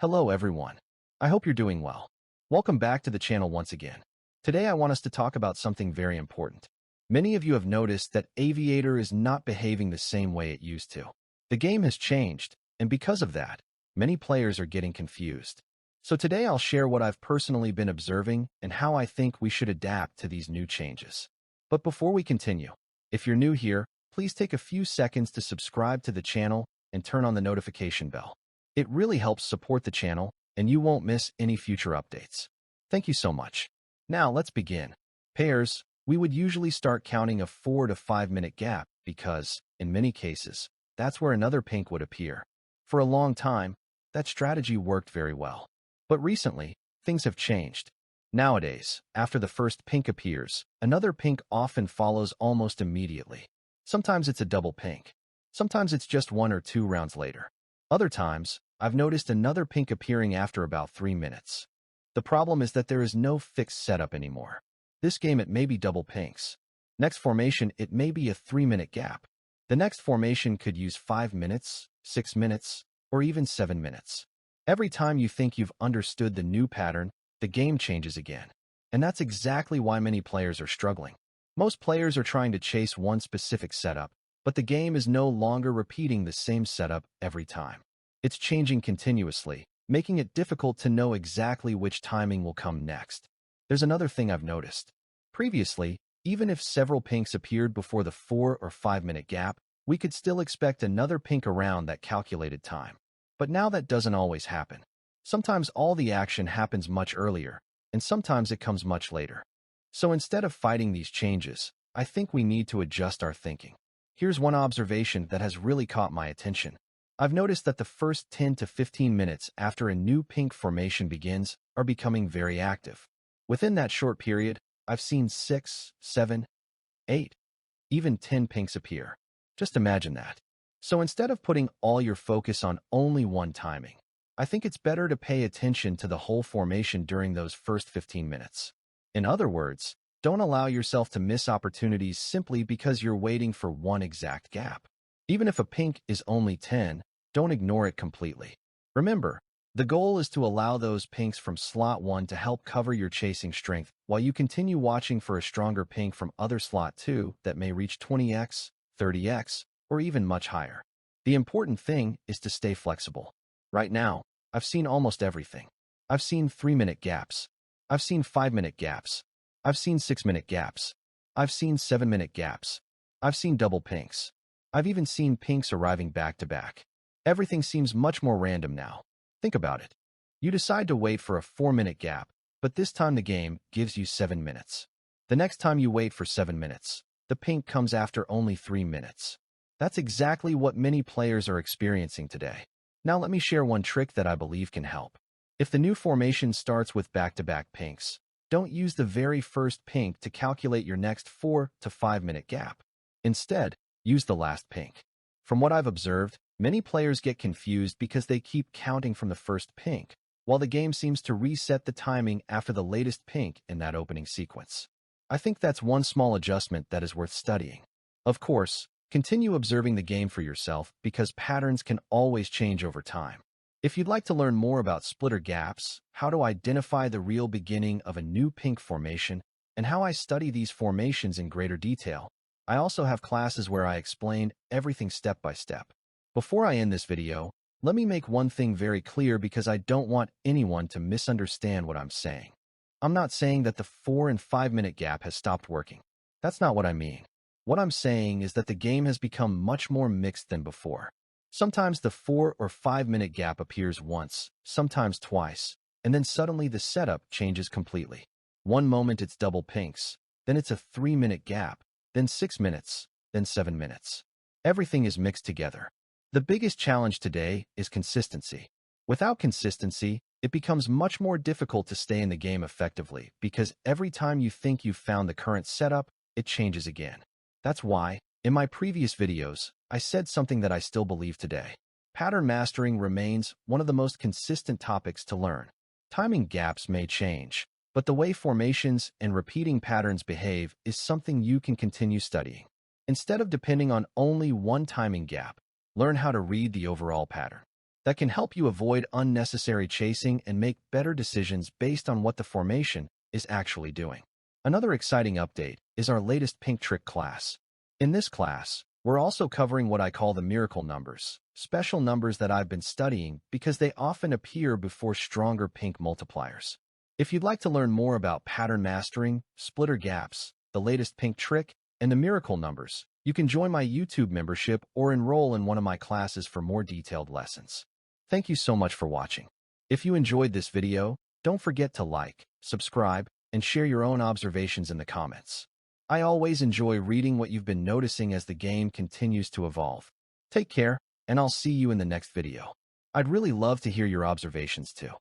Hello everyone. I hope you're doing well. Welcome back to the channel once again. Today I want us to talk about something very important. Many of you have noticed that Aviator is not behaving the same way it used to. The game has changed, and because of that, many players are getting confused. So today I'll share what I've personally been observing and how I think we should adapt to these new changes. But before we continue, if you're new here, please take a few seconds to subscribe to the channel and turn on the notification bell. It really helps support the channel, and you won't miss any future updates. Thank you so much. Now let's begin. Pairs, we would usually start counting a 4 to 5 minute gap because, in many cases, that's where another pink would appear. For a long time, that strategy worked very well. But recently, things have changed. Nowadays, after the first pink appears, another pink often follows almost immediately. Sometimes it's a double pink. Sometimes it's just 1 or 2 rounds later. Other times, I've noticed another pink appearing after about 3 minutes. The problem is that there is no fixed setup anymore. This game it may be double pinks. Next formation it may be a 3-minute gap. The next formation could use 5 minutes, 6 minutes, or even 7 minutes. Every time you think you've understood the new pattern, the game changes again. And that's exactly why many players are struggling. Most players are trying to chase one specific setup, but the game is no longer repeating the same setup every time. It's changing continuously, making it difficult to know exactly which timing will come next. There's another thing I've noticed. Previously, even if several pinks appeared before the 4 or 5 minute gap, we could still expect another pink around that calculated time. But now that doesn't always happen. Sometimes all the action happens much earlier, and sometimes it comes much later. So instead of fighting these changes, I think we need to adjust our thinking. Here's one observation that has really caught my attention. I've noticed that the first 10 to 15 minutes after a new pink formation begins are becoming very active. Within that short period, I've seen 6, 7, 8, even 10 pinks appear. Just imagine that. So instead of putting all your focus on only one timing, I think it's better to pay attention to the whole formation during those first 15 minutes. In other words, don't allow yourself to miss opportunities simply because you're waiting for one exact gap. Even if a pink is only 10, don't ignore it completely. Remember, the goal is to allow those pinks from slot 1 to help cover your chasing strength while you continue watching for a stronger pink from other slot 2 that may reach 20x, 30x, or even much higher. The important thing is to stay flexible. Right now, I've seen almost everything. I've seen 3-minute gaps. I've seen 5-minute gaps. I've seen 6-minute gaps. I've seen 7-minute gaps. I've seen double pinks. I've even seen pinks arriving back to back. Everything seems much more random now. Think about it. You decide to wait for a 4-minute gap, but this time the game gives you 7 minutes. The next time you wait for 7 minutes, the pink comes after only 3 minutes. That's exactly what many players are experiencing today. Now let me share one trick that I believe can help. If the new formation starts with back-to-back pinks, don't use the very first pink to calculate your next 4 to 5-minute gap. Instead, use the last pink. From what I've observed, many players get confused because they keep counting from the first pink, while the game seems to reset the timing after the latest pink in that opening sequence. I think that's one small adjustment that is worth studying. Of course, continue observing the game for yourself because patterns can always change over time. If you'd like to learn more about splitter gaps, how to identify the real beginning of a new pink formation, and how I study these formations in greater detail, I also have classes where I explain everything step by step. Before I end this video, let me make one thing very clear because I don't want anyone to misunderstand what I'm saying. I'm not saying that the 4 and 5-minute gap has stopped working. That's not what I mean. What I'm saying is that the game has become much more mixed than before. Sometimes the 4 or 5-minute gap appears once, sometimes twice, and then suddenly the setup changes completely. One moment it's double pinks, then it's a 3-minute gap, then 6 minutes, then 7 minutes. Everything is mixed together. The biggest challenge today is consistency. Without consistency, it becomes much more difficult to stay in the game effectively because every time you think you've found the current setup, it changes again. That's why, in my previous videos, I said something that I still believe today. Pattern mastering remains one of the most consistent topics to learn. Timing gaps may change, but the way formations and repeating patterns behave is something you can continue studying. Instead of depending on only one timing gap, learn how to read the overall pattern. that can help you avoid unnecessary chasing and make better decisions based on what the formation is actually doing. Another exciting update is our latest pink trick class. In this class, we're also covering what I call the miracle numbers, special numbers that I've been studying because they often appear before stronger pink multipliers. If you'd like to learn more about pattern mastering, splitter gaps, the latest pink trick, and the miracle numbers, you can join my YouTube membership or enroll in one of my classes for more detailed lessons. Thank you so much for watching. If you enjoyed this video, don't forget to like, subscribe, and share your own observations in the comments. I always enjoy reading what you've been noticing as the game continues to evolve. Take care, and I'll see you in the next video. I'd really love to hear your observations too.